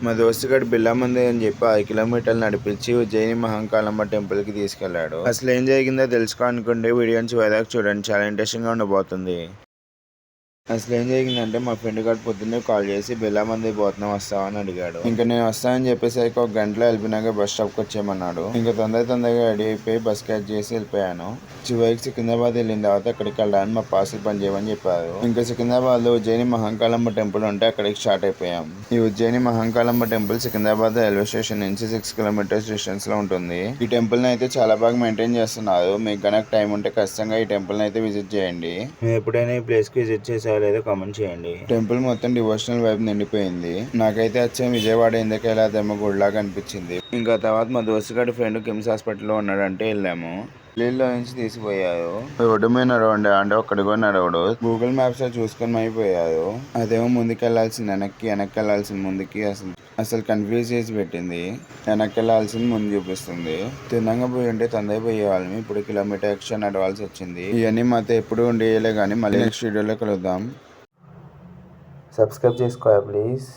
మా దోస్తుగాడు బిల్లామంది అని చెప్పి 5 కిలోమీటర్లు నడిపించి ఉజ్జయిని మహంకాళమ్మ టెంపుల్కి తీసుకెళ్లాడు. అసలు ఏం జరిగిందో తెలుసుకోవాలనుకుంటే వీడియోని చివరిదాకా చూడండి, చాలా ఇంట్రెస్టింగ్గా ఉండబోతుంది. అసలు ఏం జరిగిందంటే మా ఫ్రెండ్ గారు పొద్దున్నే కాల్ చేసి బిల్లామంది పోతున్నాం వస్తావా అని అడిగాడు. ఇంకా నేను వస్తానని చెప్పేసరికి ఒక గంటలో వెళ్ళిపోయినాక బస్ స్టాప్కి వచ్చేయమన్నాడు. ఇంకా తొందరగా రెడీ అయిపోయి బస్ క్యాచ్ చేసి వెళ్ళిపోయాను. చివరికి సికింద్రాబాద్ వెళ్ళిన తర్వాత అక్కడికి వెళ్ళడానికి మా పార్సల్ పని చేయమని చెప్పారు. ఇంకా సికింద్రాబాద్ లో ఉజ్జయిని మహంకాళమ్మ టెంపుల్ ఉంటే అక్కడికి స్టార్ట్ అయిపోయాం. ఈ Ujjaini Mahankalamma temple Secunderabad railway station నుంచి 6 కిలోమీటర్స్ డిస్టెన్స్ లో ఉంటుంది. ఈ టెంపుల్ ని అయితే చాలా బాగా మెయింటైన్ చేస్తున్నారు. మీకు కనుక టైం ఉంటే ఖచ్చితంగా ఈ టెంపుల్ ని అయితే విజిట్ చేయండి. మీరు ఎప్పుడైనా ఈ ప్లేస్ కి విజిట్ చేసారో లేదో కామెంట్ చేయండి. టెంపుల్ మొత్తం డివోషనల్ వైబ్ నిండిపోయింది. నాకైతే వచ్చే విజయవాడ ఇంద్రకీలాద్రమ్మ గుడిలాగా అనిపించింది. ఇంకా తర్వాత మా దోస్తు గారి ఫ్రెండ్ కిమ్స్ హాస్పిటల్లో ఉన్నాడంటే వెళ్ళాము. ఢిల్లీలో నుంచి తీసిపోయారు. రోడ్డు మీద నడవండి అంటే ఒక్కడి కూడా నడవడు. గూగుల్ మ్యాప్స్ లో చూసుకొని అయిపోయారు. అదేమో ముందుకెళ్లాల్సింది వెనక్కి, వెనక్కి వెళ్లాల్సింది ముందుకి, అసలు కన్ఫ్యూజ్ చేసి పెట్టింది. వెనక్కి వెళ్లాల్సింది ముందు చూపిస్తుంది. తిన్నంగా పోయి ఉంటే తొందరగా పోయేవాళ్ళం. ఇప్పుడు కిలోమీటర్ ఎక్స్ట్రా నడవాల్సి వచ్చింది. ఇవన్నీ మాతో ఎప్పుడు ఉండేయలే కానీ మళ్ళీ నెక్స్ట్ వీడియోలో కలుద్దాం. సబ్స్క్రైబ్ చేసుకోవాలి ప్లీజ్.